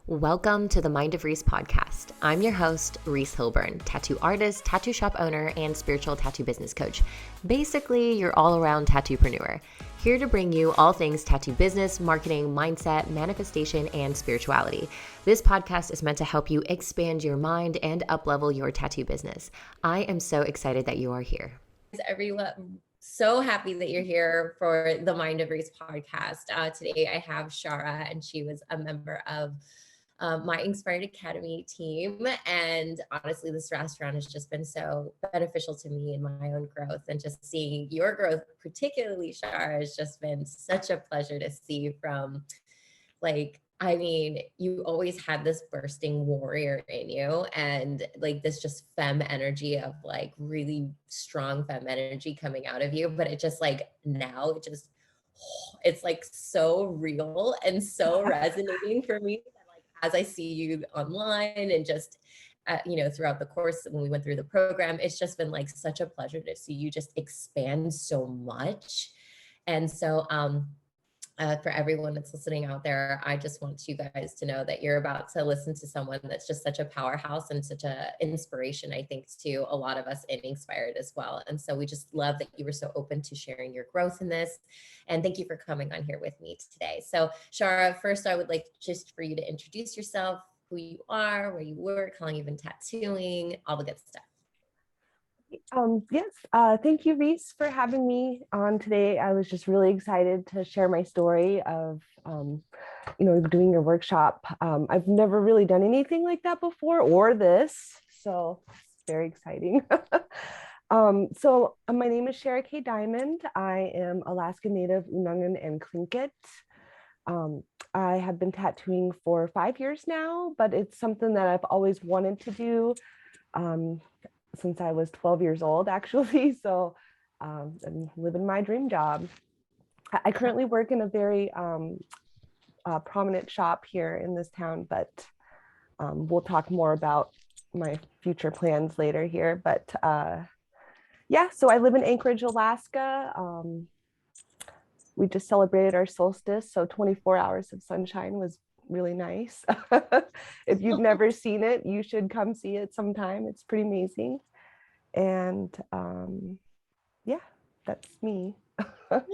Welcome to the Mind of Reese podcast. I'm your host, Reese Hilburn, tattoo artist, tattoo shop owner, and spiritual tattoo business coach. Basically, your all-around tattoopreneur. Here to bring you all things tattoo business, marketing, mindset, manifestation, and spirituality. This podcast is meant to help you expand your mind and up-level your tattoo business. I am so excited that you are here. Everyone, so happy that you're here for the Mind of Reese podcast. Today I have Shara, and she was a member of my InkSpired Academy team. And honestly, this restaurant has just been so beneficial to me in my own growth, and just seeing your growth, particularly Shara, has just been such a pleasure to see from you always had this bursting warrior in you, and like this just femme energy of like really strong femme energy coming out of you. But it just like now it's like so real and so resonating for me that like as I see you online and just throughout the course when we went through the program, it's just been like such a pleasure to see you just expand so much. And so for everyone that's listening out there, I just want you guys to know that you're about to listen to someone that's just such a powerhouse and such an inspiration, I think, to a lot of us in InkSpired as well. And so we just love that you were so open to sharing your growth in this. And thank you for coming on here with me today. So Shara, first, I would like just for you to introduce yourself, who you are, where you work, how long you've been tattooing, all the good stuff. Yes, thank you, Reese, for having me on today. I was just really excited to share my story of, doing your workshop. I've never really done anything like that before, or this, so it's very exciting. So my name is Shara Kay Diamond. I am Alaska Native, Unangan, and Tlingit. I have been tattooing for 5 years now, but it's something that I've always wanted to do. Since I was 12 years old, actually. So I'm living my dream job. I currently work in a very prominent shop here in this town, but we'll talk more about my future plans later here. But so I live in Anchorage, Alaska. We just celebrated our solstice, so 24 hours of sunshine was really nice. If you've never seen it, you should come see it sometime. It's pretty amazing. And that's me. I love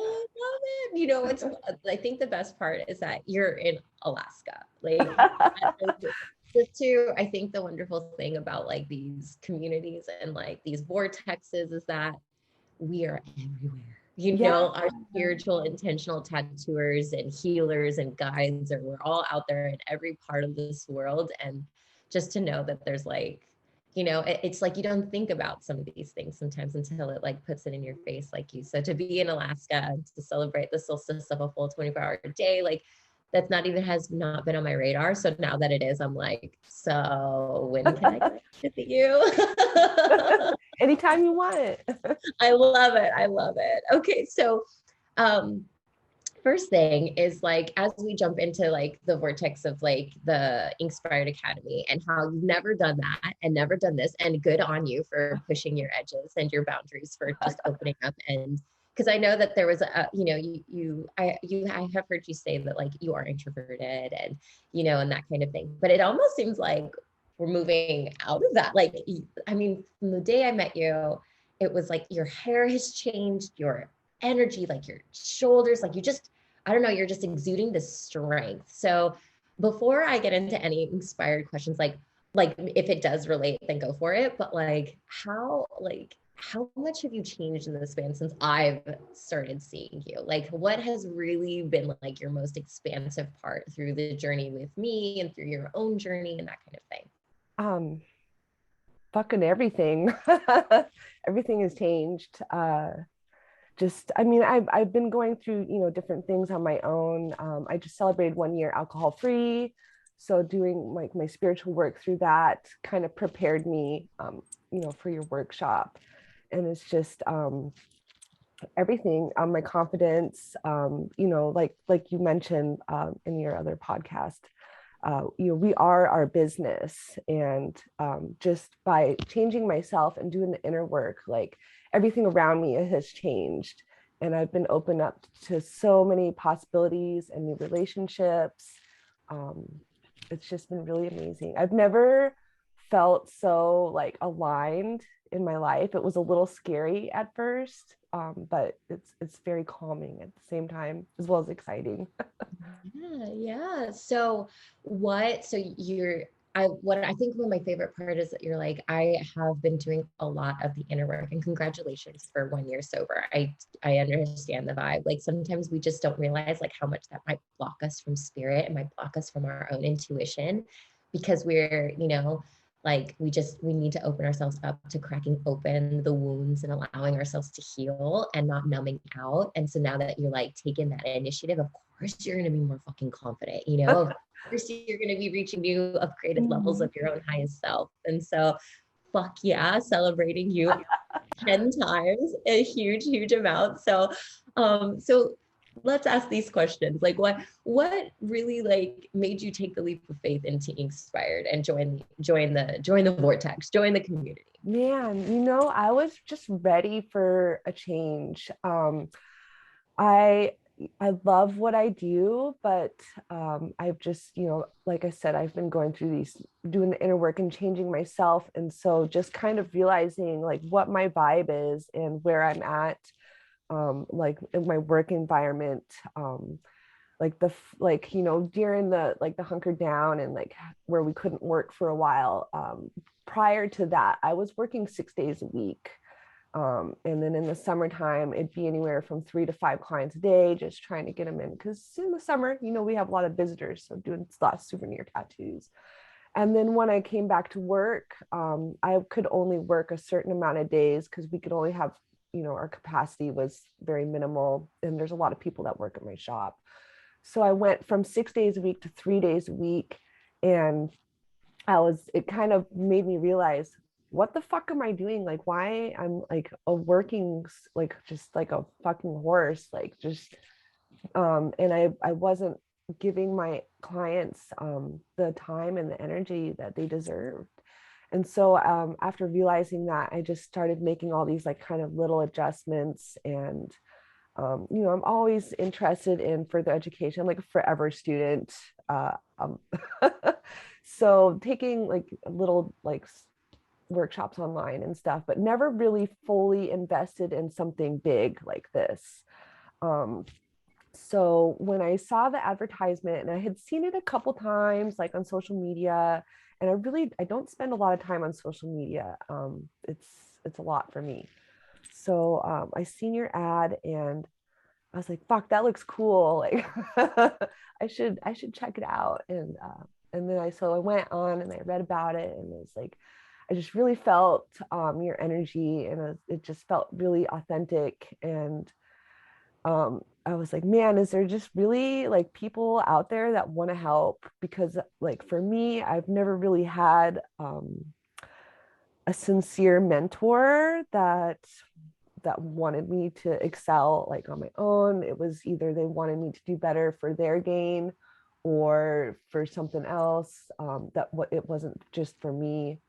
it. I think the best part is that you're in Alaska. I think the wonderful thing about like these communities and like these vortexes is that we are everywhere. Our spiritual intentional tattooers and healers and guides, or we're all out there in every part of this world. And just to know that there's like, it's like you don't think about some of these things sometimes until it like puts it in your face, like you said. To be in Alaska to celebrate the solstice of a full 24-hour day, like that's has not been on my radar. So now that it is, I'm like, so when can I visit you? Anytime you want it. I love it. Okay, so first thing is like, as we jump into like the vortex of like the InkSpired Academy and how you've never done that and never done this, and good on you for pushing your edges and your boundaries for just opening up. And because I know that there was I have heard you say that like you are introverted and and that kind of thing, but it almost seems like we're moving out of that. Like, I mean, from the day I met you, it was like your hair has changed, your energy, like your shoulders, like you're just exuding this strength. So before I get into any inspired questions, like if it does relate, then go for it. But how much have you changed in the span since I've started seeing you? Like, what has really been like your most expansive part through the journey with me and through your own journey and that kind of thing? Fucking everything. Everything has changed. I've been going through, different things on my own. I just celebrated 1 year alcohol free. So doing like my spiritual work through that kind of prepared me, for your workshop. And it's just everything, my confidence, like you mentioned in your other podcast, we are our business. And just by changing myself and doing the inner work, like everything around me has changed. And I've been open up to so many possibilities and new relationships. it's just been really amazing. I've never felt so like aligned in my life. It was a little scary at first, but it's very calming at the same time, as well as exciting. Yeah. So what I think one of my favorite part is that you're like, I have been doing a lot of the inner work, and congratulations for 1 year sober. I understand the vibe. Like sometimes we just don't realize like how much that might block us from spirit and might block us from our own intuition, because we're, like we need to open ourselves up to cracking open the wounds and allowing ourselves to heal and not numbing out. And so now that you're like taking that initiative, of course you're going to be more fucking confident, of course you're going to be reaching new upgraded levels of your own highest self. And so fuck yeah, celebrating you 10 times, a huge amount. So let's ask these questions. Like what really like made you take the leap of faith into InkSpired and join the vortex, join the community? Man, I was just ready for a change. I love what I do, but I've just, like I said, I've been going through doing the inner work and changing myself. And so just kind of realizing like what my vibe is and where I'm at, like in my work environment, during the hunker down and like where we couldn't work for a while. Prior to that, I was working 6 days a week. And then in the summertime, it'd be anywhere from 3 to 5 clients a day, just trying to get them in. Because in the summer, we have a lot of visitors, so doing a lot of souvenir tattoos. And then when I came back to work, I could only work a certain amount of days because we could only have, our capacity was very minimal. And there's a lot of people that work at my shop. So I went from 6 days a week to 3 days a week. And it kind of made me realize, what the fuck am I doing? Like, why I'm like just like a fucking horse, like just, and I wasn't giving my clients the time and the energy that they deserved. And so after realizing that, I just started making all these like kind of little adjustments. And I'm always interested in further education. I'm like a forever student. Um, so taking like little like workshops online and stuff, but never really fully invested in something big like this. So when I saw the advertisement, and I had seen it a couple times like on social media, and I don't spend a lot of time on social media. It's a lot for me. So I seen your ad and I was like, fuck, that looks cool. Like I should check it out. And then I went on and I read about it, and it was like, I just really felt your energy, and it just felt really authentic. And I was like, man, is there just really like people out there that want to help? Because like for me, I've never really had a sincere mentor that wanted me to excel like on my own. It was either they wanted me to do better for their gain or for something else, it wasn't just for me,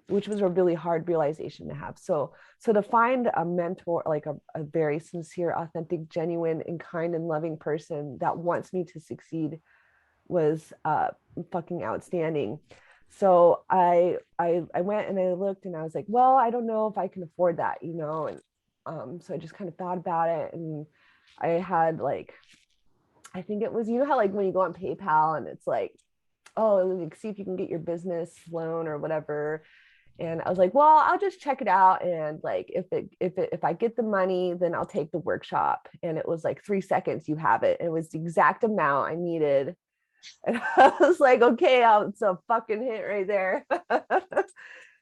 which was a really hard realization to have. So to find a mentor, like a very sincere, authentic, genuine, and kind and loving person that wants me to succeed was fucking outstanding. So I went and I looked and I was like, well, I don't know if I can afford that, and so I just kind of thought about it, and I had like, I think it was, how like when you go on PayPal and it's like, oh, like, see if you can get your business loan or whatever. And I was like, well, I'll just check it out, and like if I get the money, then I'll take the workshop. And it was like 3 seconds, you have it. It was the exact amount I needed. And I was like, okay, it's a fucking hit right there.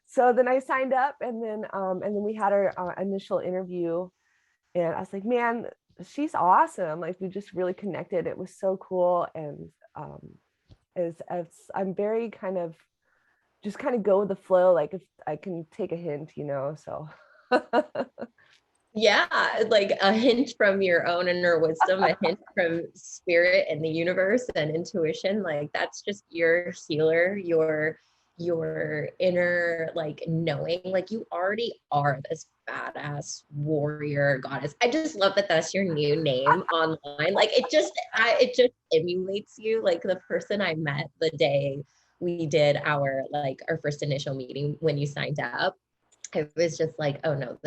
So then I signed up, and then we had our initial interview, and I was like, man, she's awesome. Like we just really connected. It was so cool. And as I'm very kind of just kind of go with the flow, like if I can take a hint, so. Yeah, like a hint from your own inner wisdom, a hint from spirit and the universe and intuition. Like that's just your healer, your inner like knowing. Like you already are this badass warrior goddess. I just love that that's your new name online. Like it just emulates you. Like the person I met the day we did our first initial meeting when you signed up, it was just like, oh no,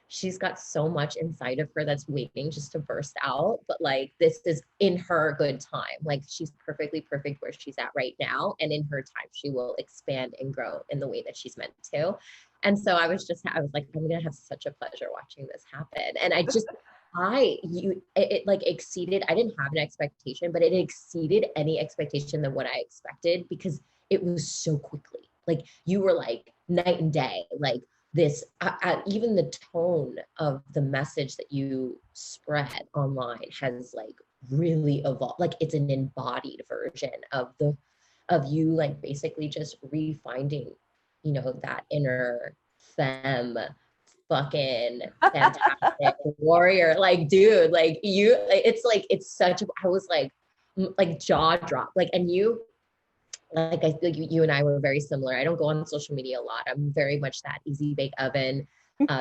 she's got so much inside of her that's waiting just to burst out. But like, this is in her good time. Like she's perfectly perfect where she's at right now. And in her time, she will expand and grow in the way that she's meant to. And so I was like, I'm going to have such a pleasure watching this happen. And it like exceeded, I didn't have an expectation, but it exceeded any expectation than what I expected because it was so quickly. Like you were like night and day, like this, even the tone of the message that you spread online has like really evolved. Like it's an embodied version of you, like basically just refinding, that inner femme fucking fantastic warrior. Like, dude, like it's such I was like jaw drop. Like, and like I feel you and I were very similar. I don't go on social media a lot. I'm very much that easy bake oven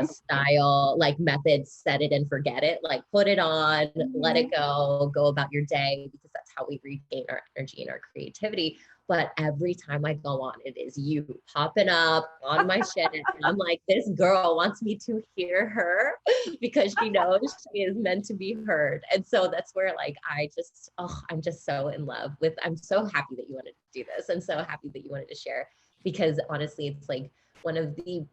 style, like method, set it and forget it. Like put it on, let it go about your day, because that's how we regain our energy and our creativity. But every time I go on, it is you popping up on my shit. And I'm like, this girl wants me to hear her because she knows she is meant to be heard. And so that's where like, I'm just so in love with, I'm so happy that you wanted to do this. And so happy that you wanted to share, because honestly, it's like one of the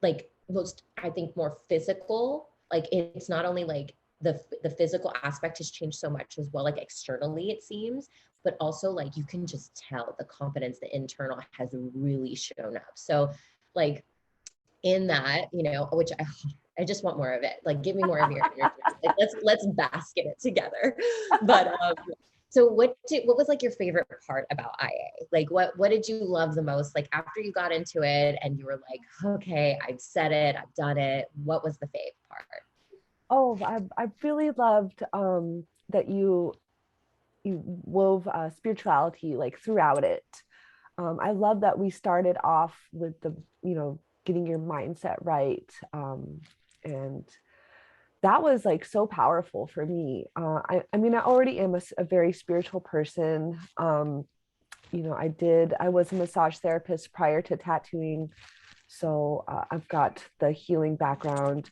like most, I think, more physical, like it's not only like the physical aspect has changed so much as well, like externally it seems, but also like you can just tell the confidence, the internal has really shown up. So like in that, which I just want more of it. Like give me more of your energy. Like let's bask in it together. But so what was like your favorite part about IA? Like what did you love the most? Like after you got into it and you were like, okay, I've said it, I've done it. What was the fave part? Oh, I really loved that you wove spirituality like throughout it. I love that we started off with the, getting your mindset right. And that was like so powerful for me. I mean, I already am a very spiritual person. I was a massage therapist prior to tattooing. So I've got the healing background.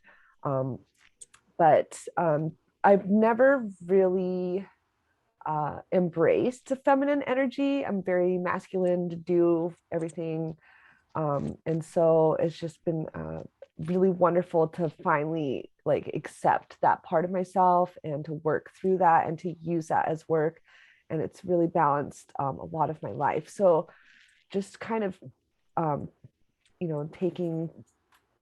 But I've never really embraced the feminine energy. I'm very masculine to do everything. And so it's just been really wonderful to finally like accept that part of myself and to work through that and to use that as work. And it's really balanced a lot of my life. So just kind of, taking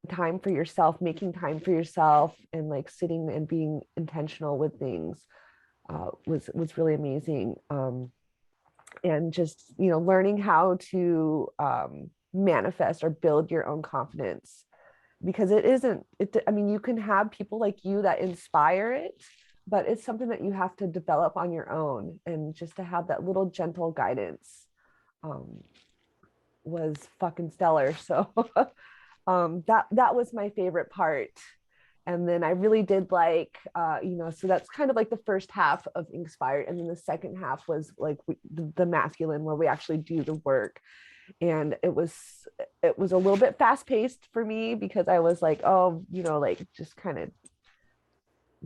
time for yourself, making time for yourself, and like sitting and being intentional with things was really amazing. And just, learning how to manifest or build your own confidence, because I mean, you can have people like you that inspire it, but it's something that you have to develop on your own. And just to have that little gentle guidance was fucking stellar. So that was my favorite part. And then I really did like, so that's kind of like the first half of InkSpired. And then the second half was like the masculine, where we actually do the work. And it was a little bit fast paced for me, because I was like, like just kind of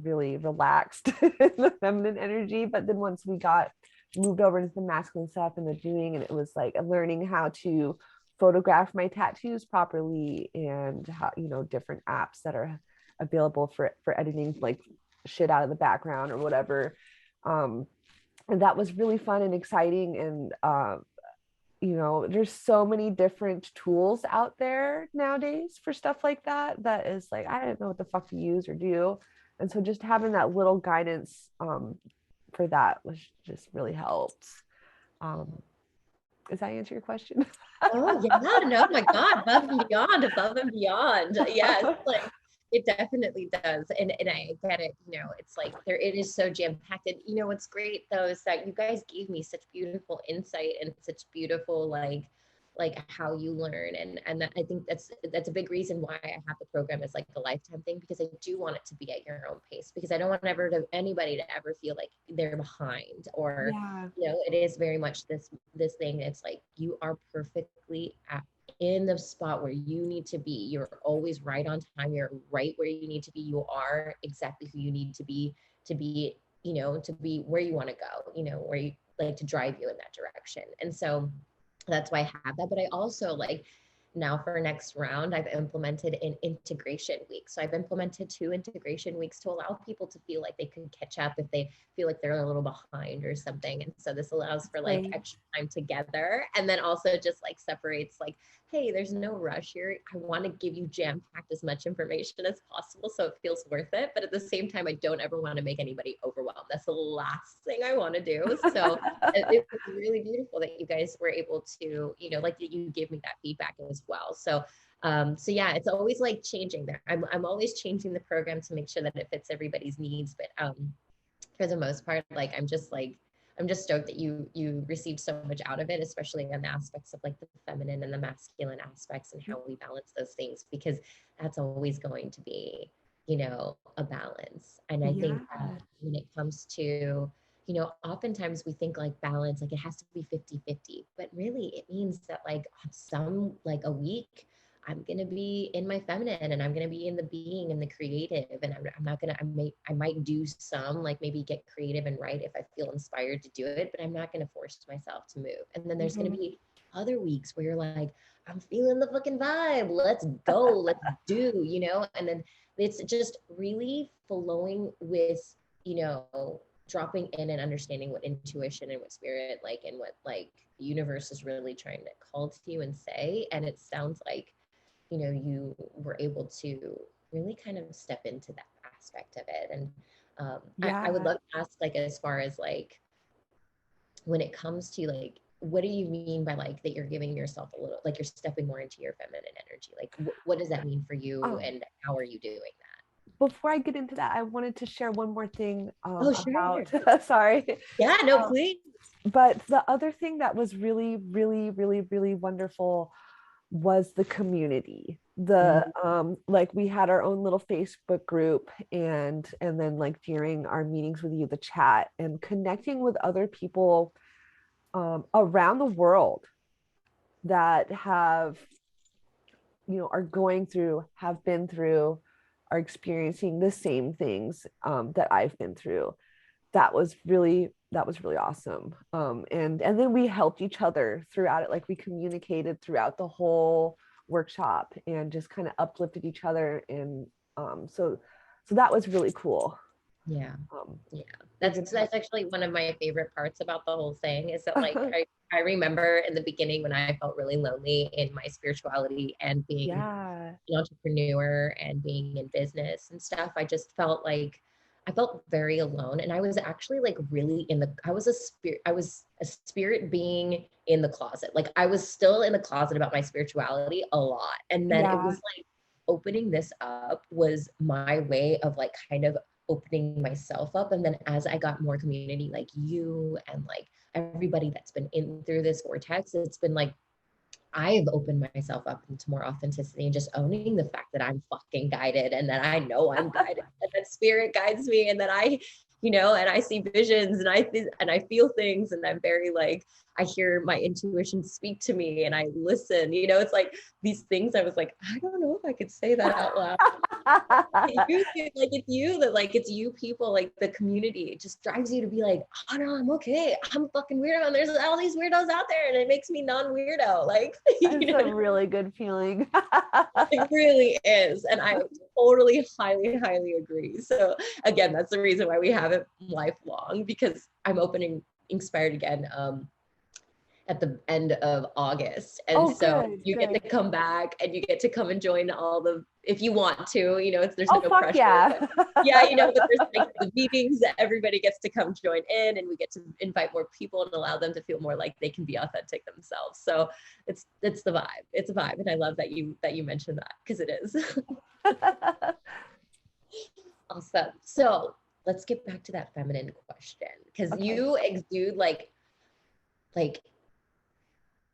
really relaxed in the feminine energy. But then once we got moved over into the masculine stuff and the doing, and it was like learning how to photograph my tattoos properly, and how, different apps that are available for editing like shit out of the background or whatever. And that was really fun and exciting. And there's so many different tools out there nowadays for stuff like that is like, I didn't know what the fuck to use or do. And so just having that little guidance for that was just really helped. Does that answer your question? Oh yeah, no, my God, above and beyond. Yes, like it definitely does. And I get it, it's like it is so jam-packed. And what's great though is that you guys gave me such beautiful insight and such beautiful like like how you learn. And that, I think that's a big reason why I have the program as like a lifetime thing, because I do want it to be at your own pace, because I don't want anybody to ever feel like they're behind, or Yeah. it is very much this thing. It's like you are perfectly in the spot where you need to be. You're always right on time. You're right where you need to be. You are exactly who you need to be, to be where you want to go, where you like to drive you in that direction. And so that's why I have that. But I also, like, now for next round, I've implemented an integration week. So I've implemented 2 integration weeks to allow people to feel like they can catch up if they feel like they're a little behind or something. And so this allows for like extra time together, and then also just like separates like, hey, there's no rush here. I want to give you jam-packed as much information as possible so it feels worth it. But at the same time, I don't ever want to make anybody overwhelmed. That's the last thing I want to do. So it was really beautiful that you guys were able to, like you gave me that feedback as well. So yeah, it's always like changing there. I'm always changing the program to make sure that it fits everybody's needs. But for the most part, like I'm just stoked that you received so much out of it, especially on the aspects of like the feminine and the masculine aspects and how we balance those things, because that's always going to be, a balance. And I think that when it comes to, oftentimes we think like balance, like it has to be 50-50, but really it means that like like a week, I'm going to be in my feminine, and I'm going to be in the being and the creative. And I'm not going to, I might do some, like maybe get creative and write if I feel inspired to do it, but I'm not going to force myself to move. And then there's going to be other weeks where you're like, I'm feeling the fucking vibe. Let's go, let's do, and then it's just really flowing with, dropping in and understanding what intuition and what spirit, like, and what like the universe is really trying to call to you and say. And it sounds like, you were able to really kind of step into that aspect of it. And I would love to ask, like, as far as like, when it comes to like, what do you mean by like that you're giving yourself a little, like you're stepping more into your feminine energy? Like, what does that mean for you, and how are you doing that? Before I get into that, I wanted to share one more thing Sure. about, sorry. Yeah, no, please. But the other thing that was really, really, really, really wonderful was the community. Like we had our own little Facebook group, and then like during our meetings with you, the chat, and connecting with other people around the world that have, are going through, have been through, are experiencing the same things that I've been through. That was really awesome. And then we helped each other throughout it. Like we communicated throughout the whole workshop and just kind of uplifted each other. And so that was really cool. Yeah. That's actually one of my favorite parts about the whole thing, is that like I remember in the beginning when I felt really lonely in my spirituality and being an entrepreneur and being in business and stuff. I just felt like I felt very alone. And I was actually like really I was a spirit being in the closet. Like I was still in the closet about my spirituality a lot. And then it was like opening this up was my way of like kind of opening myself up. And then as I got more community like you and like everybody that's been in through this vortex, it's been like I've opened myself up into more authenticity and just owning the fact that I'm fucking guided, and that I know I'm guided, and that spirit guides me, and that I, and I see visions, and I feel things, and I'm very like, I hear my intuition speak to me and I listen, it's like these things. I was like, I don't know if I could say that out loud. It's you people, like the community, it just drives you to be like, oh no, I'm okay. I'm a fucking weirdo. And there's all these weirdos out there, and it makes me non-weirdo. Like, it's a really good feeling. It really is. And I totally, highly, highly agree. So again, that's the reason why we have it lifelong, because I'm opening InkSpired again at the end of August. And you get to come back, and you get to come and join all the, if you want to, there's no pressure. Yeah. But there's like the meetings that everybody gets to come join in, and we get to invite more people and allow them to feel more like they can be authentic themselves. So it's the vibe. It's a vibe. And I love that you mentioned that, because it is. Awesome. So let's get back to that feminine question, because you exude like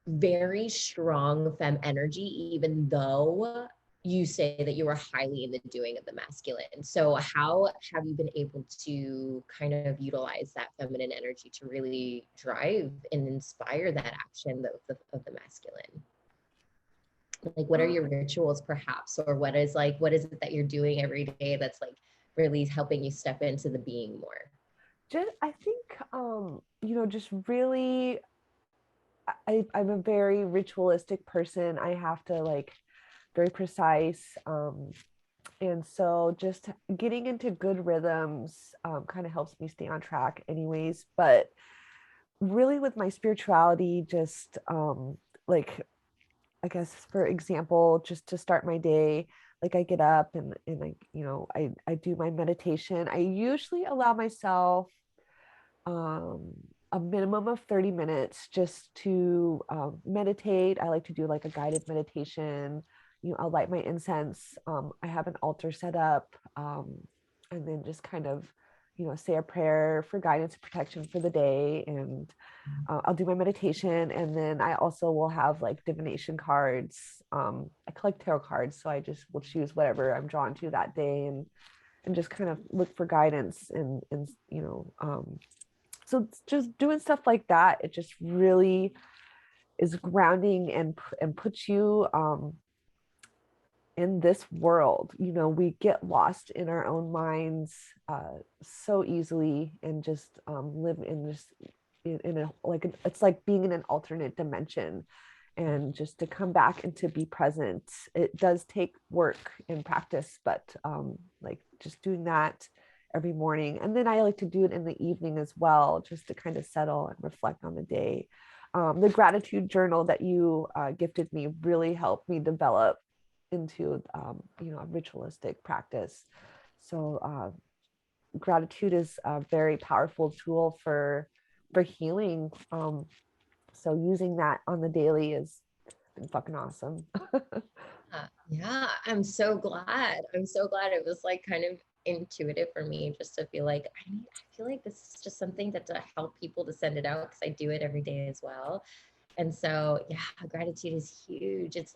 very strong femme energy, even though you say that you are highly in the doing of the masculine. So how have you been able to kind of utilize that feminine energy to really drive and inspire that action of the masculine? Like, what are your rituals perhaps, or what is it that you're doing every day that's like really helping you step into the being more? Just, I think, just really, I'm a very ritualistic person. I have to very precise. And so just getting into good rhythms kind of helps me stay on track anyways. But really with my spirituality, just like, I guess, for example, just to start my day, like I get up and I do my meditation. I usually allow myself um, a minimum of 30 minutes just to meditate. I like to do like a guided meditation. I'll light my incense. I have an altar set up, and then just kind of, say a prayer for guidance and protection for the day. And I'll do my meditation. And then I also will have like divination cards. I collect tarot cards, so I just will choose whatever I'm drawn to that day and just kind of look for guidance and so just doing stuff like that, it just really is grounding and puts you in this world. We get lost in our own minds so easily and just live in this in a it's like being in an alternate dimension. And just to come back and to be present, it does take work and practice, but like just doing that every morning. And then I like to do it in the evening as well, just to kind of settle and reflect on the day. The gratitude journal that you gifted me really helped me develop into a ritualistic practice. So gratitude is a very powerful tool for healing. So using that on the daily has been fucking awesome. Yeah, I'm so glad. I'm so glad it was like kind of intuitive for me just to feel like I feel like this is just something that to help people to send it out because I do it every day as well. And so yeah, gratitude is huge. It's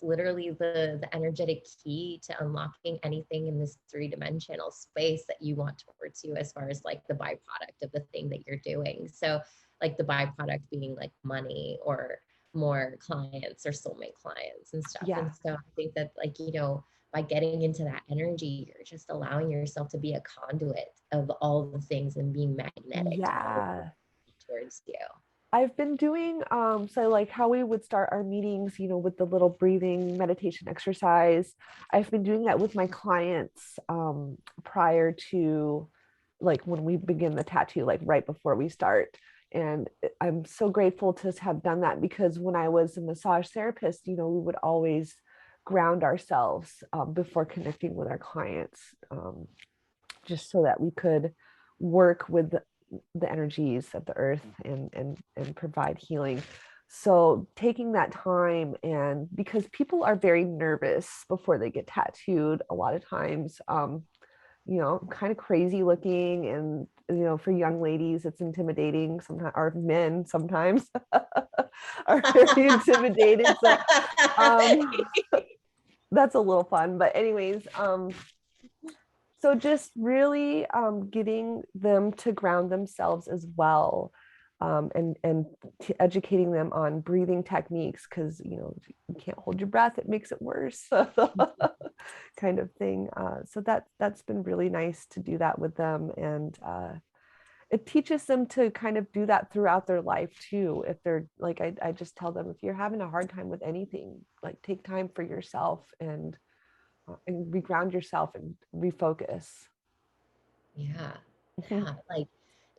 literally the energetic key to unlocking anything in this three-dimensional space that you want towards you as far as like the byproduct of the thing that you're doing. So like the byproduct being like money or more clients or soulmate clients and stuff. Yeah. And so I think that by getting into that energy, you're just allowing yourself to be a conduit of all the things and being magnetic Yeah. towards you. I've been doing so like how we would start our meetings, with the little breathing meditation exercise. I've been doing that with my clients prior to like when we begin the tattoo, like right before we start. And I'm so grateful to have done that because when I was a massage therapist, we would always ground ourselves before connecting with our clients, just so that we could work with the energies of the earth and provide healing. So taking that time, and because people are very nervous before they get tattooed a lot of times, kind of crazy looking, and for young ladies it's intimidating sometimes, or men sometimes are very intimidated. So that's a little fun, but anyways, so just really getting them to ground themselves as well, and educating them on breathing techniques, because you can't hold your breath, it makes it worse, kind of thing. So that's been really nice to do that with them, and it teaches them to kind of do that throughout their life too. If they're like, I just tell them, if you're having a hard time with anything, like take time for yourself and reground yourself and refocus. Yeah. Yeah. Like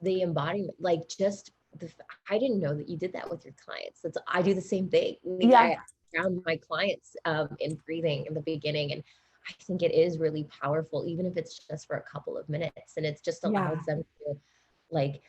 the embodiment, like just I didn't know that you did that with your clients. I do the same thing. Like, Yeah. I found my clients in breathing in the beginning, and I think it is really powerful, even if it's just for a couple of minutes, and it's just allows them to like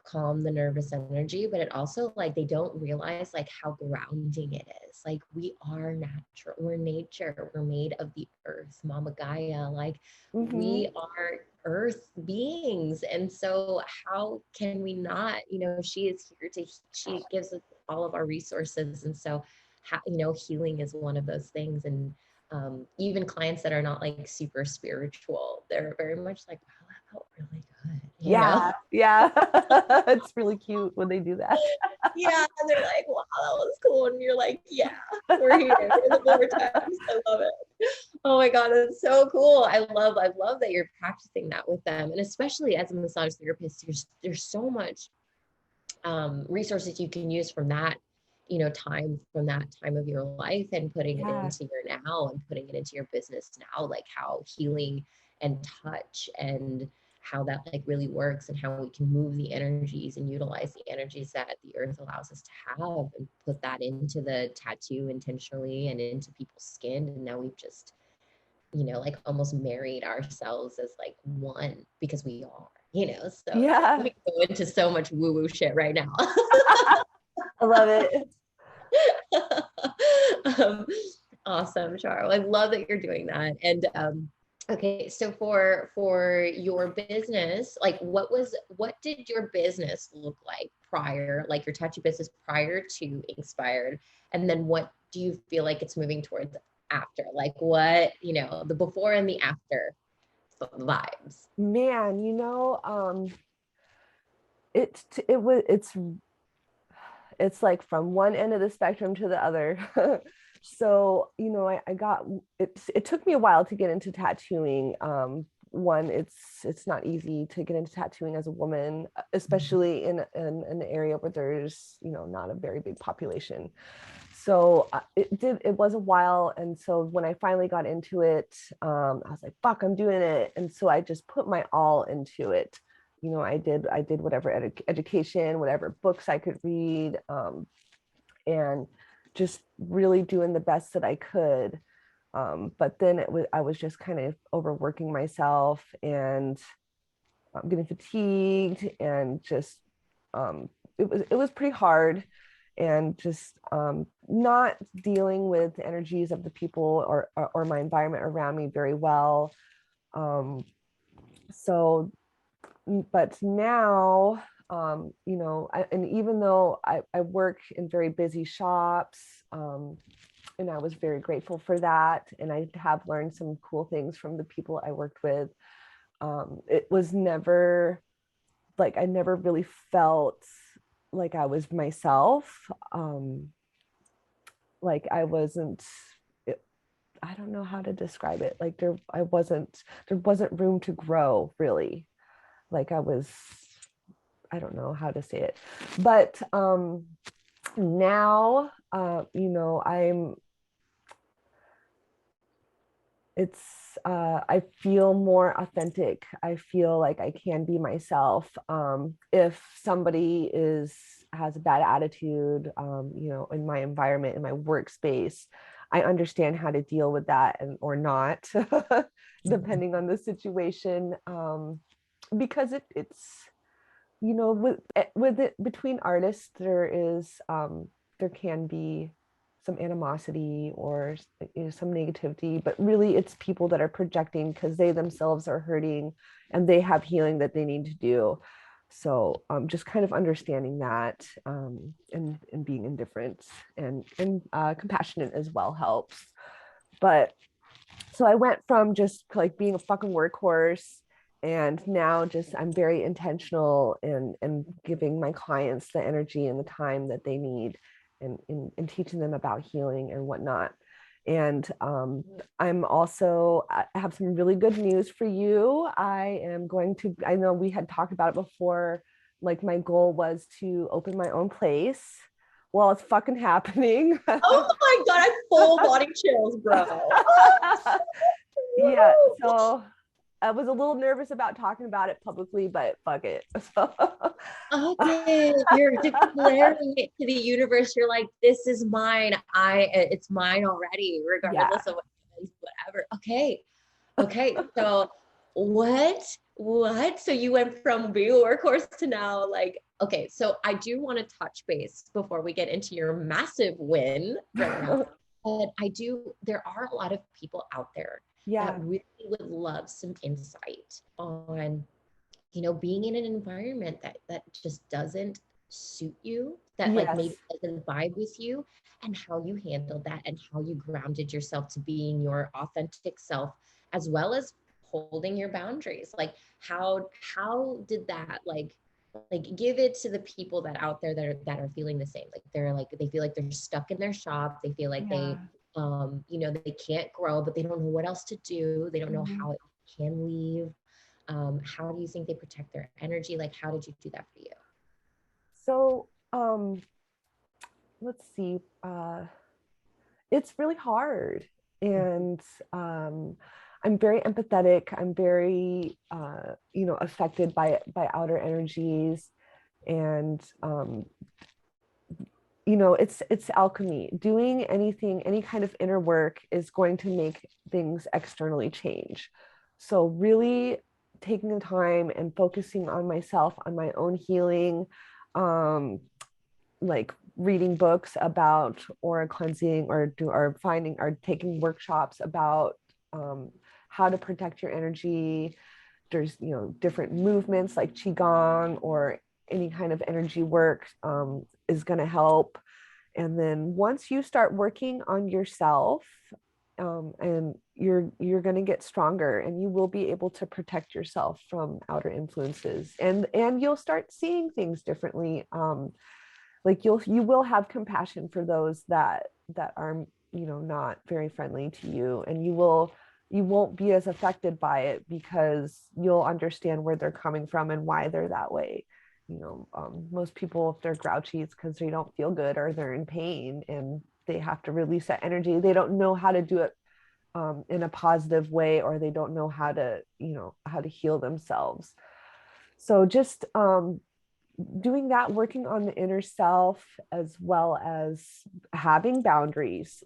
calm the nervous energy, but it also like they don't realize like how grounding it is. Like we are natural, we're nature, we're made of the earth, Mama Gaia, like we are earth beings. And so how can we not, you know, she is here to, she gives us all of our resources. And so, you know, healing is one of those things. And even clients that are not like super spiritual, they're very much like, wow, that felt really good. You know? Yeah. It's really cute when they do that. Yeah, and they're like, wow, that was cool. And you're like, yeah, we're here. We're in the vortex. I love it. Oh my God, it's so cool. I love that you're practicing that with them. And especially as a massage therapist, there's so much resources you can use from that, you know, from that time of your life and putting it into your now and putting it into your business now, like how healing and touch and how that like really works and how we can move the energies and utilize the energies that the earth allows us to have and put that into the tattoo intentionally and into people's skin. And now we've just, you know, like almost married ourselves as like one because we are, you know, so we can go into so much woo-woo shit right now. I love it. Awesome, Shara. I love that you're doing that. And okay, so for your business, like what did your business look like prior, like your tattoo business prior to InkSpired? And then what do you feel like it's moving towards after? Like what, you know, the before and the after vibes. Man, you know, it's like from one end of the spectrum to the other. So, you know, it took me a while to get into tattooing. One, it's not easy to get into tattooing as a woman, especially in an area where there's, you know, not a very big population. So it was a while. And so when I finally got into it, I was like, fuck, I'm doing it. And so I just put my all into it. You know, I did whatever education, whatever books I could read, and just really doing the best that I could. But then I was just kind of overworking myself and getting fatigued, and just it was pretty hard, and just not dealing with the energies of the people or my environment around me very well. So but now, you know, and even though I work in very busy shops, and I was very grateful for that, and I have learned some cool things from the people I worked with, it was never like, I never really felt like I was myself. Like I wasn't, I don't know how to describe it. Like there wasn't room to grow, really. Like I don't know how to say it, but now, you know, I feel more authentic. I feel like I can be myself. If somebody has a bad attitude, you know, in my environment, in my workspace, I understand how to deal with that or not, depending on the situation. Because it's, you know, with it between artists, there can be some animosity or, you know, some negativity, but really it's people that are projecting because they themselves are hurting and they have healing that they need to do. So just kind of understanding that, and being indifferent and compassionate as well helps. But so I went from just like being a fucking workhorse, and now just I'm very intentional in giving my clients the energy and the time that they need, and in teaching them about healing and whatnot. And I'm also, I have some really good news for you. I know we had talked about it before, like my goal was to open my own place. Well, it's fucking happening. Oh my God, I have full body chills, bro. Yeah, so I was a little nervous about talking about it publicly, but fuck it. Okay, you're declaring it to the universe. You're like, this is mine. It's mine already, regardless of what happens, whatever. Okay. So What? So you went from being a workhorse to now like, okay, so I do want to touch base before we get into your massive win right now. But there are a lot of people out there that really would love some insight on, being in an environment that just doesn't suit you, that like maybe doesn't vibe with you, and how you handled that and how you grounded yourself to being your authentic self, as well as holding your boundaries. Like how did that like give it to the people that out there that are feeling the same. Like they feel like they're stuck in their shop. They feel like they they can't grow, but they don't know what else to do. They don't know how it can leave. How do you think they protect their energy? Like, how did you do that for you? So let's see. It's really hard. And I'm very empathetic. I'm very, affected by outer energies. And, it's alchemy. Doing anything, any kind of inner work is going to make things externally change. So really taking the time and focusing on myself, on my own healing, like reading books about aura cleansing, or taking workshops about how to protect your energy. There's different movements like qigong or any kind of energy work is going to help. And then once you start working on yourself, and you're going to get stronger, and you will be able to protect yourself from outer influences, and you'll start seeing things differently. Like you will have compassion for those that are not very friendly to you, and you won't be as affected by it because you'll understand where they're coming from and why they're that way. Most people, if they're grouchy, it's because they don't feel good or they're in pain and they have to release that energy. They don't know how to do it in a positive way, or they don't know how to heal themselves. So just doing that, working on the inner self, as well as having boundaries,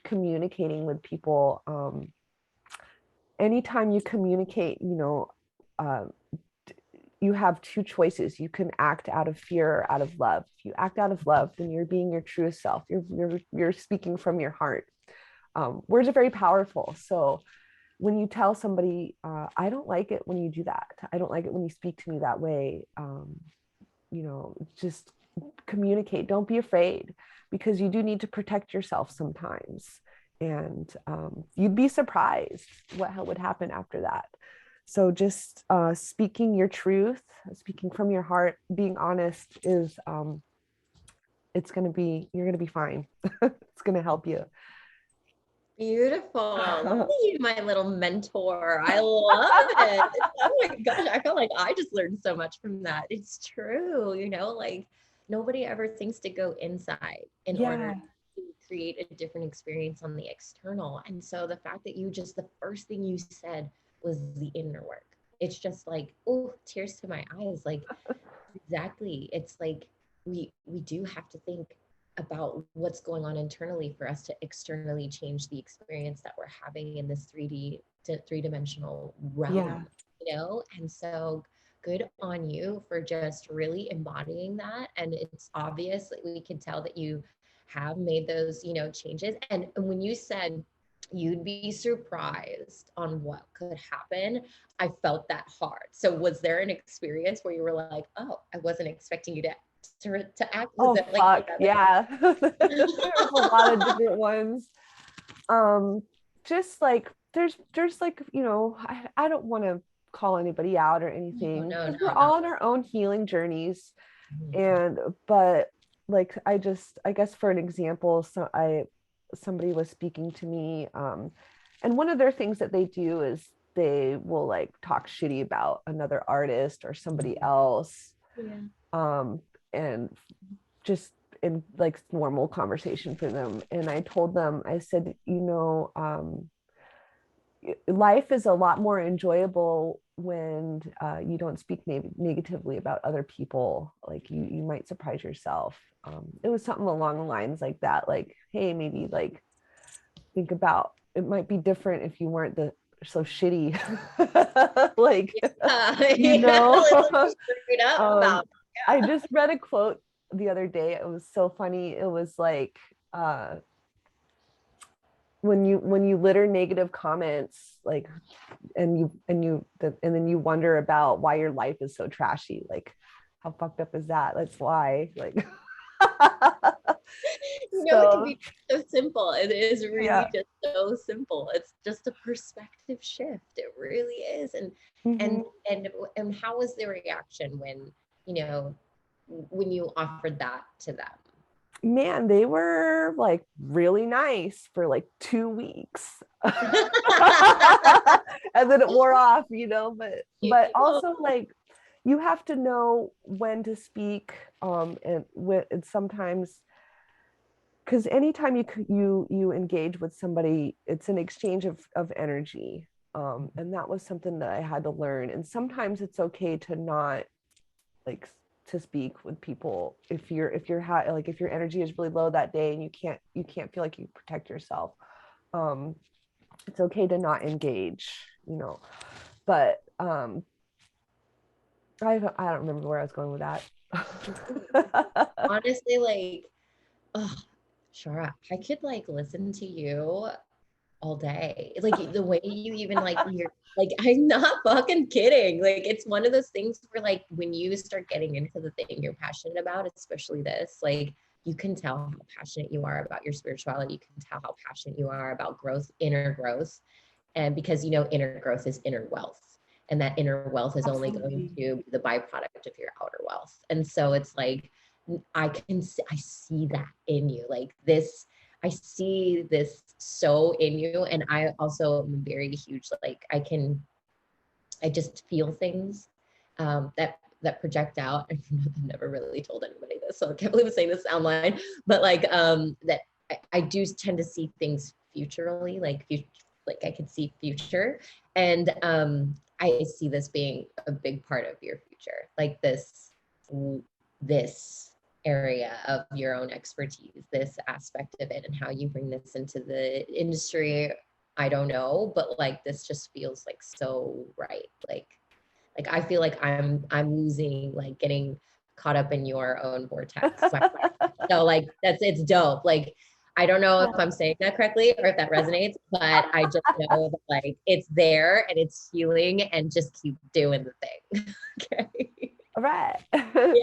communicating with people. Anytime you communicate, you have two choices. You can act out of fear or out of love. If you act out of love, then you're being your truest self. You're speaking from your heart. Words are very powerful. So when you tell somebody, I don't like it when you do that, I don't like it when you speak to me that way, just communicate. Don't be afraid, because you do need to protect yourself sometimes. And you'd be surprised what would happen after that. So just speaking your truth, speaking from your heart, being honest is, you're going to be fine. It's going to help you. Beautiful. Look at you, my little mentor. I love it. Oh my gosh, I feel like I just learned so much from that. It's true, like nobody ever thinks to go inside in order to create a different experience on the external. And so the fact that the first thing you said was the inner work. It's just like, oh, tears to my eyes. Like, exactly. It's like we do have to think about what's going on internally for us to externally change the experience that we're having in this three-dimensional realm, and so good on you for just really embodying that. And it's obvious that we can tell that you have made those changes. And when you said you'd be surprised on what could happen, I felt that hard. So was there an experience where you were like, oh, I wasn't expecting you to act? Oh, fuck, yeah. There's a lot of different ones. Just like there's like, I don't want to call anybody out or anything. No, we're all on our own healing journeys. But like, I guess for an example, somebody was speaking to me, and one of their things that they do is they will like talk shitty about another artist or somebody else. And just in like normal conversation for them. And I told them, I said, life is a lot more enjoyable when you don't speak negatively about other people. Like you might surprise yourself. It was something along the lines like that. Like, hey, maybe like think about, it might be different if you weren't so shitty. Like, Let's be straight up about I just read a quote the other day. It was so funny. It was like, when you litter negative comments, like, and then you wonder about why your life is so trashy. Like, how fucked up is that? That's why. Like, it can be so simple. It is really just so simple. It's just a perspective shift. It really is. And how was the reaction when you offered that to them? Man, they were like really nice for like 2 weeks. And then it wore off, but also, like, you have to know when to speak, and sometimes, because anytime you engage with somebody, it's an exchange of energy, and that was something that I had to learn. And sometimes it's okay to not, like, to speak with people if your energy is really low that day and you can't feel like you protect yourself. It's okay to not engage, but I don't remember where I was going with that. Honestly, like, oh, Shara, I could like listen to you all day. Like the way you even like, you're like, I'm not fucking kidding. Like, it's one of those things where, like, when you start getting into the thing you're passionate about, especially this, like, you can tell how passionate you are about your spirituality. You can tell how passionate you are about growth, inner growth. And because, inner growth is inner wealth. And that inner wealth is only going to be the byproduct of your outer wealth. And so it's like, I see that in you, like this, I see this so in you. And I also am very huge, like, I just feel things that project out. I've never really told anybody this, so I can't believe I'm saying this online, but like, that I do tend to see things futurally, like I can see future. And I see this being a big part of your future, like this area of your own expertise, this aspect of it, and how you bring this into the industry. I don't know, but like, this just feels like so right. Like I feel like I'm losing, like, getting caught up in your own vortex. So like, it's dope. Like, I don't know if I'm saying that correctly or if that resonates, but I just know that, like, it's there and it's healing, and just keep doing the thing. Okay. All right. Yeah.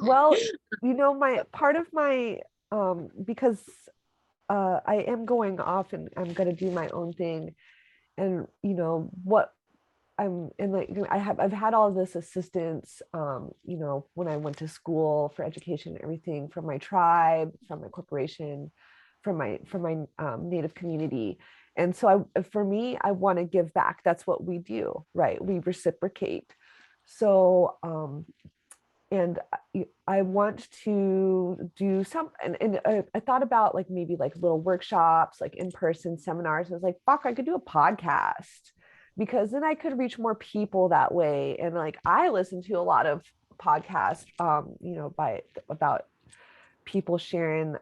Well, my part of my because I am going off and I'm going to do my own thing, and what I'm in, like, I've had all of this assistance, when I went to school for education and everything, from my tribe, from my corporation, from my native community. And so for me, I want to give back. That's what we do, right? We reciprocate. So and I want to do some, and I thought about, like, maybe like little workshops, like in-person seminars. I was like, fuck, I could do a podcast, because then I could reach more people that way. And like, I listen to a lot of podcasts, about people sharing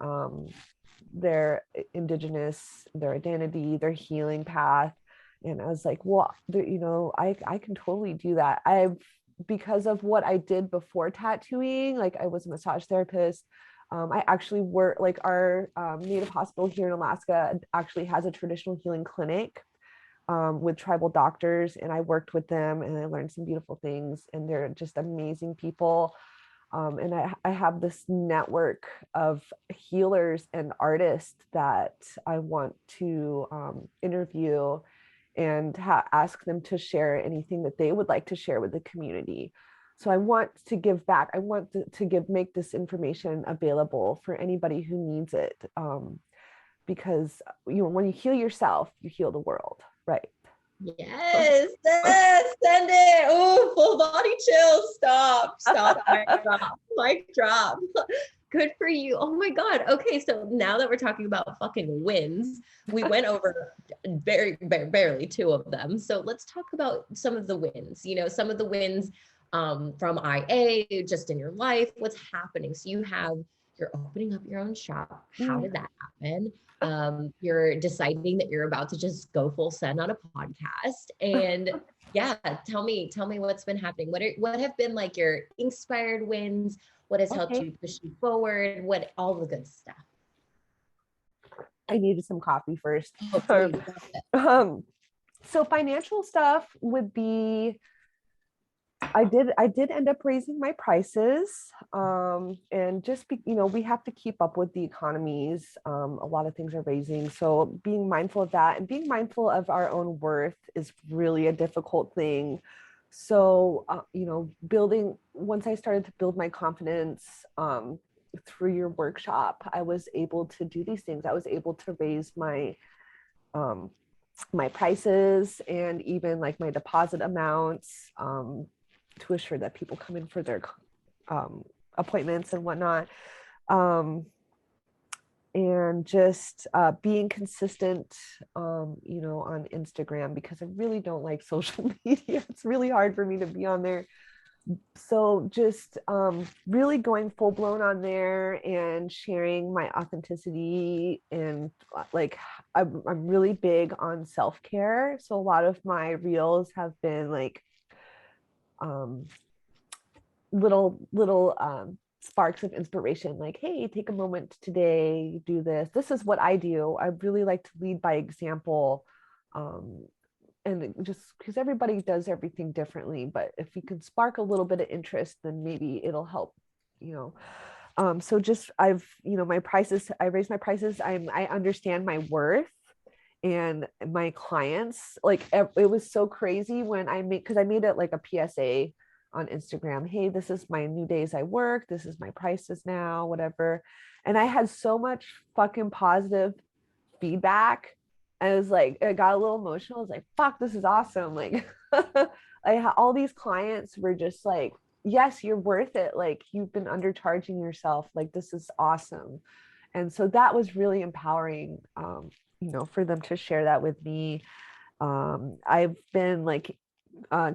their indigenous, their identity, their healing path. And I was like, well, I can totally do that. Because of what I did before tattooing, like, I was a massage therapist. I actually work, like, our native hospital here in Alaska actually has a traditional healing clinic with tribal doctors, and I worked with them and I learned some beautiful things, and they're just amazing people. And I have this network of healers and artists that I want to interview and ask them to share anything that they would like to share with the community. So I want to give back. I want to make this information available for anybody who needs it, because when you heal yourself, you heal the world, right? Yes, send it. Oh, full body chills. Stop. Mic drop. Good for you. Oh my God. Okay, so now that we're talking about fucking wins, we went over very, very barely 2 of them. So let's talk about some of the wins. Some of the wins from IA, just in your life. What's happening? So you have you're opening up your own shop. How did that happen? You're deciding that you're about to just go full send on a podcast. And yeah, tell me what's been happening. What have been like your inspired wins? What has helped you push you forward? What all the good stuff? I needed some coffee first. Oh, so financial stuff would be, I did end up raising my prices, and just we have to keep up with the economies. A lot of things are raising, so being mindful of that and being mindful of our own worth is really a difficult thing. So once I started to build my confidence through your workshop, I was able to do these things. I was able to raise my prices and even like my deposit amounts, to assure that people come in for their appointments and whatnot. And just being consistent, on Instagram, because I really don't like social media. It's really hard for me to be on there. So just really going full blown on there and sharing my authenticity, and like I'm really big on self-care. So a lot of my reels have been like little sparks of inspiration, like, hey, take a moment today, do this is what I do. I really like to lead by example, and just because everybody does everything differently, but if you can spark a little bit of interest, then maybe it'll help. So just my prices, I raised my prices. I understand my worth, and my clients, like, it was so crazy when because I made it like a PSA on Instagram. Hey, this is my new days I work. This is my prices now, whatever. And I had so much fucking positive feedback. And it was like, I got a little emotional. I was like, fuck, this is awesome. Like, all these clients were just like, yes, you're worth it. Like, you've been undercharging yourself. Like, this is awesome. And so that was really empowering, for them to share that with me. I've been like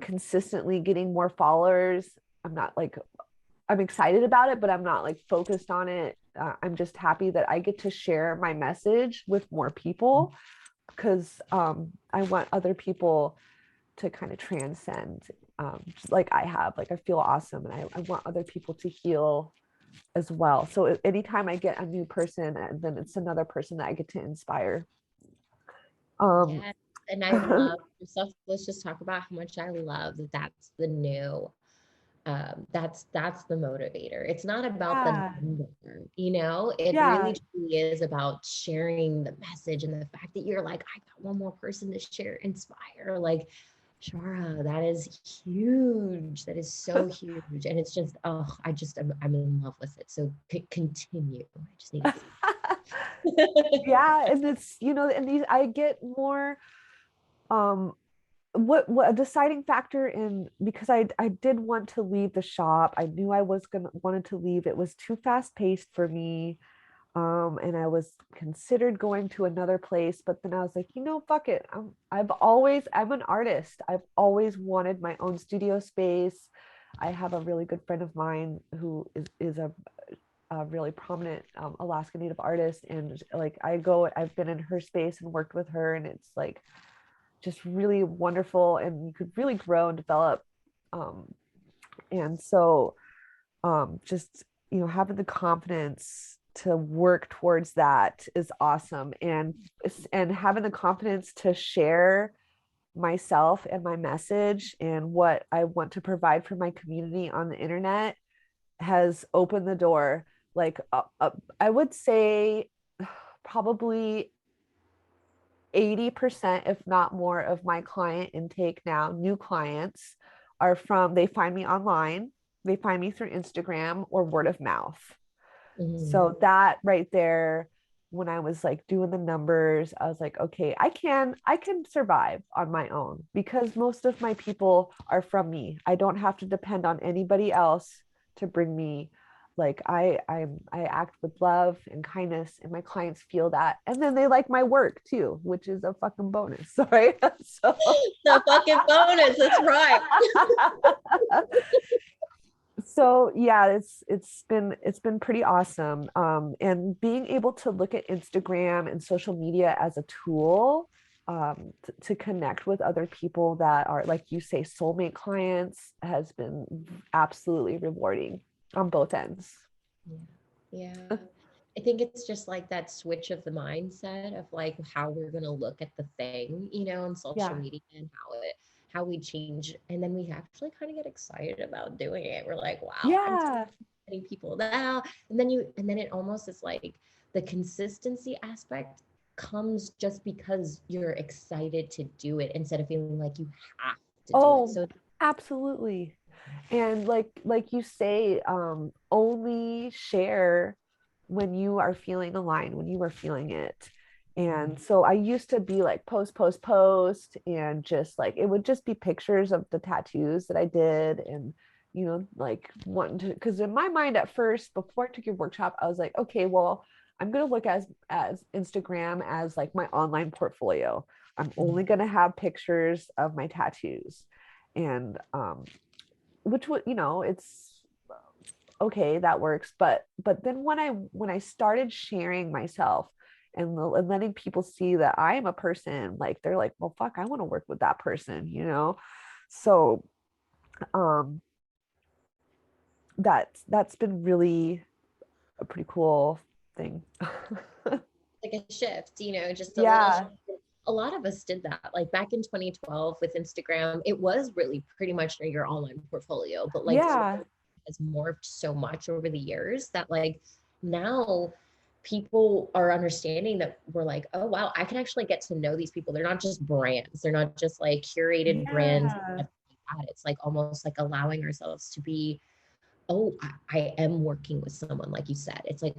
consistently getting more followers. I'm excited about it, but I'm not like focused on it. I'm just happy that I get to share my message with more people, because I want other people to kind of transcend, just like I have. Like, I feel awesome, and I want other people to heal as well. So anytime I get a new person, and then it's another person that I get to inspire. Yes. And I love yourself. Let's just talk about how much I love that. That's the new, that's the motivator. It's not about the number, it really truly is about sharing the message, and the fact that you're like, I got one more person to share, inspire. Like, Shara, that is huge. That is so huge. And it's just, I'm in love with it. So continue. I just need to yeah. And it's, and these, I get more, what a deciding factor in, because I did want to leave the shop. I knew I wanted to leave. It was too fast paced for me. And I was considered going to another place, but then I was like, fuck it. I'm an artist. I've always wanted my own studio space. I have a really good friend of mine who is a really prominent Alaska Native artist. And like, I've been in her space and worked with her, and it's like just really wonderful, and you could really grow and develop. And so just, having the confidence to work towards that is awesome. And having the confidence to share myself and my message and what I want to provide for my community on the internet has opened the door. Like, I would say probably 80%, if not more, of my client intake now, new clients, they find me online, they find me through Instagram or word of mouth. Mm-hmm. So that right there, when I was like doing the numbers, I was like, okay, I can survive on my own, because most of my people are from me. I don't have to depend on anybody else to bring me. Like, I act with love and kindness, and my clients feel that, and then they like my work too, which is a fucking bonus. Sorry, so the fucking bonus. That's right. So yeah, it's been pretty awesome. And being able to look at Instagram and social media as a tool to connect with other people that are, like you say, soulmate clients has been absolutely rewarding on both ends. Yeah. Yeah. I think it's just like that switch of the mindset of like how we're going to look at the thing, in social Yeah. media, and how we change. And then we actually kind of get excited about doing it. We're like, wow, I'm Yeah. getting people now. And then it almost is like the consistency aspect comes just because you're excited to do it instead of feeling like you have to do it. Oh, So absolutely. And like you say, only share when you are feeling aligned, when you are feeling it. And so I used to be like post, and just like it would just be pictures of the tattoos that I did, and like wanting to, because in my mind at first, before I took your workshop, I was like, okay, well, I'm gonna look as Instagram as like my online portfolio. I'm only gonna have pictures of my tattoos. And which would, it's okay, that works. But then when I started sharing myself and letting people see that I am a person, like they're like, well, fuck, I want to work with that person. So um that's been really a pretty cool thing. like a shift, just a little Yeah. shift. A lot of us did that. Like back in 2012 with Instagram, it was really pretty much your online portfolio, but like Yeah. has morphed so much over the years that like now people are understanding that we're like, oh wow, I can actually get to know these people. They're not just brands. They're not just like curated brands. Yeah. It's like almost like allowing ourselves to be, oh, I am working with someone, like you said. It's like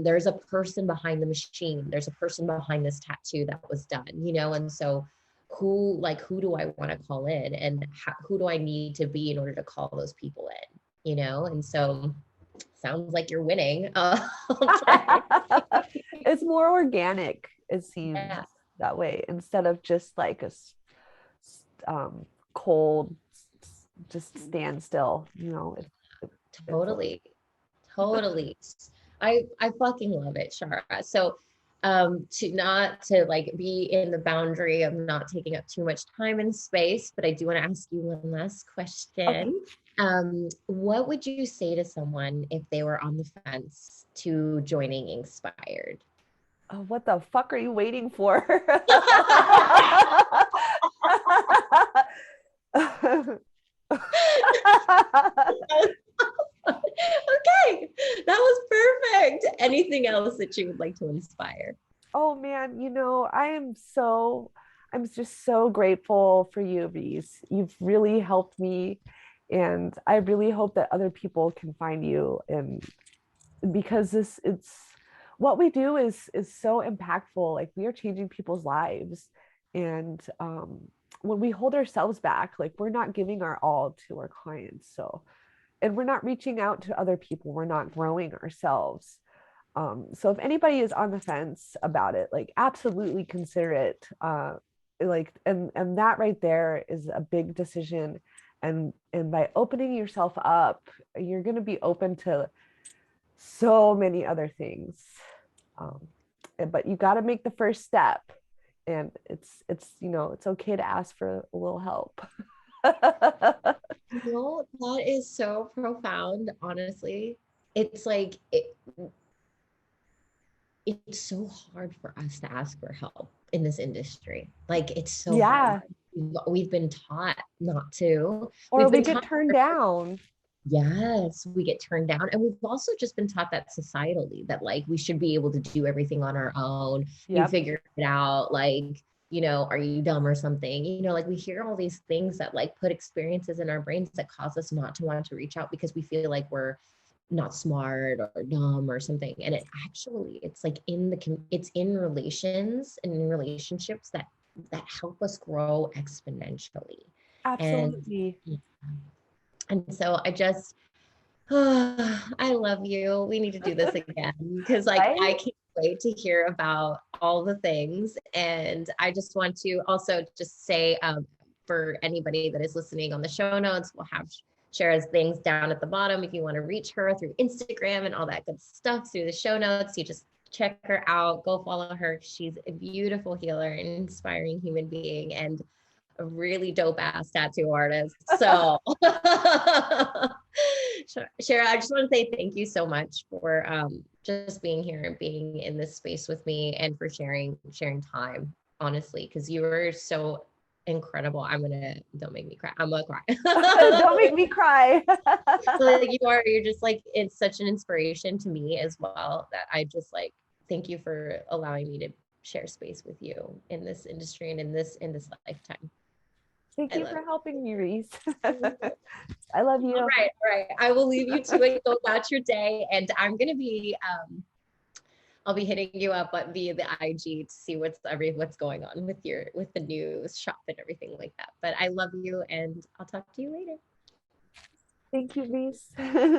there's a person behind the machine. There's a person behind this tattoo that was done, and so who do I want to call in, and who do I need to be in order to call those people in, and so sounds like you're winning. It's more organic, it seems, Yeah, that way, instead of just like um, cold, just stand still. totally. Totally. I fucking love it, Shara. So to not to like be in the boundary of not taking up too much time and space, but I do want to ask you one last Okay. question. What would you say to someone if they were on the fence to joining InkSpired? Oh, what the fuck are you waiting for? Okay, that was perfect. Anything else that you would like to inspire? Oh man, I'm just so grateful for you, Reese. You've really helped me, and I really hope that other people can find you. And because it's what we do is so impactful. Like, we are changing people's lives. And when we hold ourselves back, like, we're not giving our all to our clients. So, and we're not reaching out to other people, we're not growing ourselves. So if anybody is on the fence about it, like, absolutely consider it. Like, and that right there is a big decision. And by opening yourself up, you're going to be open to so many other things. um, but you got to make the first step, and it's okay to ask for a little help. That is so profound, honestly. It's like it's so hard for us to ask for help in this industry. Like, it's so hard. Yeah. We've been taught not to. Or We've we been get taught, turned down. yes, we get turned down. And we've also just been taught that societally that like we should be able to do everything on our own. You Yep. figure it out. Like, are you dumb or something? Like we hear all these things that like put experiences in our brains that cause us not to want to reach out because we feel like we're not smart or dumb or something. And it's like it's in relations and in relationships that help us grow exponentially. And Absolutely. and so I just I love you. We need to do this again because like Right. I can't wait to hear about all the things. And I just want to also just say for anybody that is listening, on the show notes, we'll have Shara's things down at the bottom if you want to reach her through Instagram and all that good stuff through the show notes. You just check her out, go follow her. She's a beautiful healer, an inspiring human being, and a really dope ass tattoo artist. So Shara, I just want to say thank you so much for just being here and being in this space with me, and for sharing time, honestly, because you were so incredible. Don't make me cry. I'm gonna cry. Don't make me cry. Like you're just like, it's such an inspiration to me as well, that I just like, thank you for allowing me to share space with you in this industry and in this lifetime. Thank you for helping me, Reese. I love you. All right. I will leave you to it. Go about your day, and I'm gonna be I'll be hitting you up via the IG to see what's going on with the new shop and everything like that. But I love you, and I'll talk to you later. Thank you, Reese.